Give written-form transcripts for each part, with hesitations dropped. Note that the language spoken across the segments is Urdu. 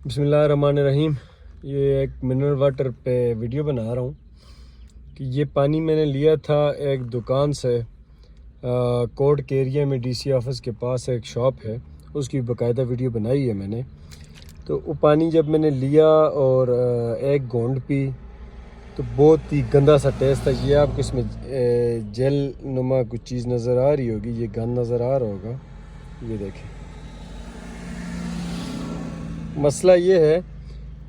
بسم اللہ الرحمن الرحیم۔ یہ ایک منرل واٹر پہ ویڈیو بنا رہا ہوں کہ یہ پانی میں نے لیا تھا ایک دکان سے، کوٹ کے ایریا میں ڈی سی آفس کے پاس ایک شاپ ہے، اس کی باقاعدہ ویڈیو بنائی ہے میں نے۔ تو وہ پانی جب میں نے لیا اور ایک گھونٹ پی تو بہت ہی گندا سا ٹیسٹ تھا۔ یہ آپ کو اس میں جیل نما کچھ چیز نظر آ رہی ہوگی، یہ گند نظر آ رہا ہوگا، یہ دیکھیں۔ مسئلہ یہ ہے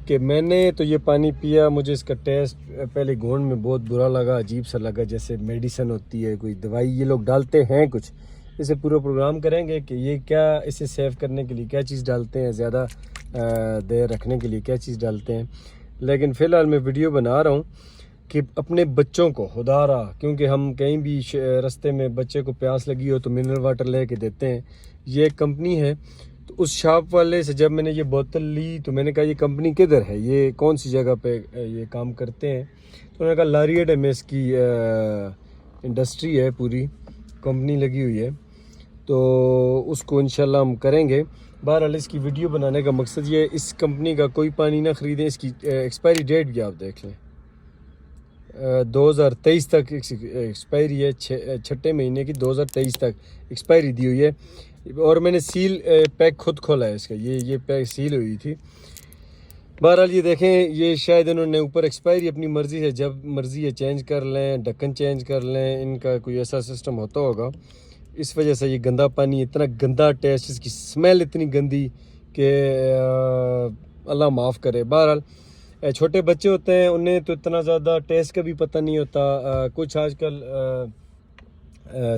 کہ میں نے تو یہ پانی پیا، مجھے اس کا ٹیسٹ پہلے گھونٹ میں بہت برا لگا، عجیب سا لگا، جیسے میڈیسن ہوتی ہے، کوئی دوائی یہ لوگ ڈالتے ہیں کچھ۔ اسے پورا پروگرام کریں گے کہ یہ کیا، اسے سیو کرنے کے لیے کیا چیز ڈالتے ہیں، زیادہ دیر رکھنے کے لیے کیا چیز ڈالتے ہیں۔ لیکن فی الحال میں ویڈیو بنا رہا ہوں کہ اپنے بچوں کو خدا را، کیونکہ ہم کہیں بھی رستے میں بچے کو پیاس لگی ہو تو منرل واٹر لے کے دیتے ہیں۔ یہ ایک کمپنی ہے، تو اس شاپ والے سے جب میں نے یہ بوتل لی تو میں نے کہا یہ کمپنی کدھر ہے، یہ کون سی جگہ پہ یہ کام کرتے ہیں؟ تو انہوں نے کہا لاریڈ میں اس کی انڈسٹری ہے، پوری کمپنی لگی ہوئی ہے، تو اس کو انشاءاللہ ہم کریں گے۔ بہرحال اس کی ویڈیو بنانے کا مقصد یہ ہے، اس کمپنی کا کوئی پانی نہ خریدیں، اس کی ایکسپائری ڈیٹ بھی آپ دیکھ لیں، 2023 تک ایکسپائری ہے، چھٹے مہینے کی 2023 تک ایکسپائری دی ہوئی ہے۔ اور میں نے سیل پیک خود کھولا ہے اس کا، یہ پیک سیل ہوئی تھی۔ بہرحال یہ دیکھیں، یہ شاید انہوں نے اوپر ایکسپائری اپنی مرضی سے جب مرضی یہ چینج کر لیں، ڈھکن چینج کر لیں، ان کا کوئی ایسا سسٹم ہوتا ہوگا، اس وجہ سے یہ گندا پانی، اتنا گندا ٹیسٹ، اس کی سمیل اتنی گندی کہ اللہ معاف کرے۔ بہرحال چھوٹے بچے ہوتے ہیں، انہیں تو اتنا زیادہ ٹیسٹ کا بھی پتہ نہیں ہوتا، کچھ آج کل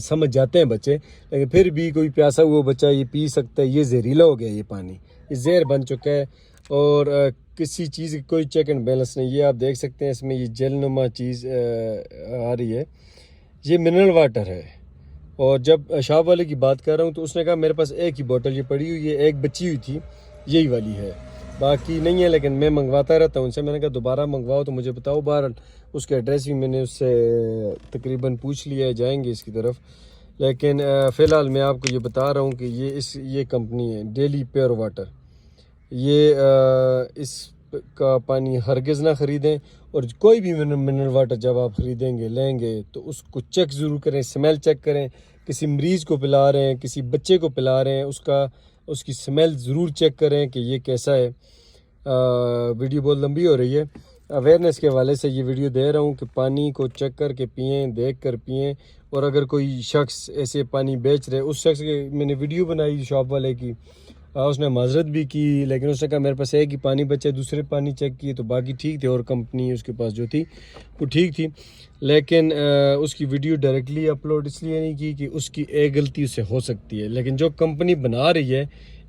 سمجھ جاتے ہیں بچے، لیکن پھر بھی کوئی پیاسا ہوا بچہ یہ پی سکتا ہے۔ یہ زہریلا ہو گیا، یہ پانی یہ زہر بن چکا ہے، اور کسی چیز کی کوئی چیک اینڈ بیلنس نہیں۔ یہ آپ دیکھ سکتے ہیں، اس میں یہ جیل نما چیز آ رہی ہے، یہ منرل واٹر ہے۔ اور جب شاپ والے کی بات کر رہا ہوں تو اس نے کہا میرے پاس ایک ہی بوتل یہ پڑی ہوئی ہے، ایک بچی ہوئی تھی، یہی والی ہے، باقی نہیں ہے، لیکن میں منگواتا رہتا ہوں ان سے۔ میں نے کہا دوبارہ منگواؤ تو مجھے بتاؤ۔ بہرحال اس کا ایڈریس بھی میں نے اس سے تقریباً پوچھ لیا ہے، جائیں گے اس کی طرف۔ لیکن فی الحال میں آپ کو یہ بتا رہا ہوں کہ یہ کمپنی ہے ڈیلی پیور واٹر، یہ اس کا پانی ہرگز نہ خریدیں، اور کوئی بھی منرل واٹر جب آپ خریدیں گے، لیں گے، تو اس کو چیک ضرور کریں، سمیل چیک کریں۔ کسی مریض کو پلا رہے ہیں، کسی بچے کو پلا رہے ہیں، اس کی سمیل ضرور چیک کریں کہ یہ کیسا ہے۔ ویڈیو بہت لمبی ہو رہی ہے، اویئرنیس کے حوالے سے یہ ویڈیو دے رہا ہوں کہ پانی کو چیک کر کے پئیں، دیکھ کر پئیں۔ اور اگر کوئی شخص ایسے پانی بیچ رہے، اس شخص کے میں نے ویڈیو بنائی شاپ والے کی، اس نے معذرت بھی کی، لیکن اس نے کہا میرے پاس ایک ہی پانی بچے، دوسرے پانی چیک کیے تو باقی ٹھیک تھے، اور کمپنی اس کے پاس جو تھی وہ ٹھیک تھی، لیکن اس کی ویڈیو ڈائریکٹلی اپلوڈ اس لیے نہیں کی کہ اس کی ایک غلطی سے ہو سکتی ہے، لیکن جو کمپنی بنا رہی ہے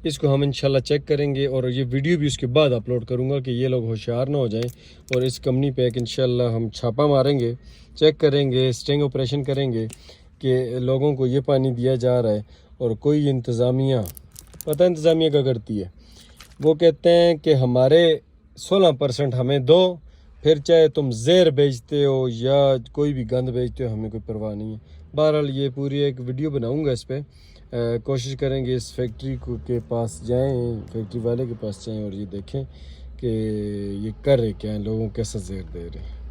اس کو ہم انشاءاللہ چیک کریں گے، اور یہ ویڈیو بھی اس کے بعد اپلوڈ کروں گا کہ یہ لوگ ہوشیار نہ ہو جائیں، اور اس کمپنی پہ ایک انشاءاللہ ہم چھاپا ماریں گے، چیک کریں گے، سٹنگ آپریشن کریں گے کہ لوگوں کو یہ پانی دیا جا رہا ہے۔ اور کوئی انتظامیہ، پتہ انتظامیہ کیا کرتی ہے، وہ کہتے ہیں کہ ہمارے 16% ہمیں دو، پھر چاہے تم زہر بیچتے ہو یا کوئی بھی گند بیچتے ہو، ہمیں کوئی پرواہ نہیں ہے۔ بہرحال یہ پوری ایک ویڈیو بناؤں گا اس پہ، کوشش کریں گے اس فیکٹری کے پاس جائیں، فیکٹری والے کے پاس جائیں، اور یہ دیکھیں کہ یہ کر رہے کیا ہیں، لوگوں کو کیسا زہر دے رہے ہیں۔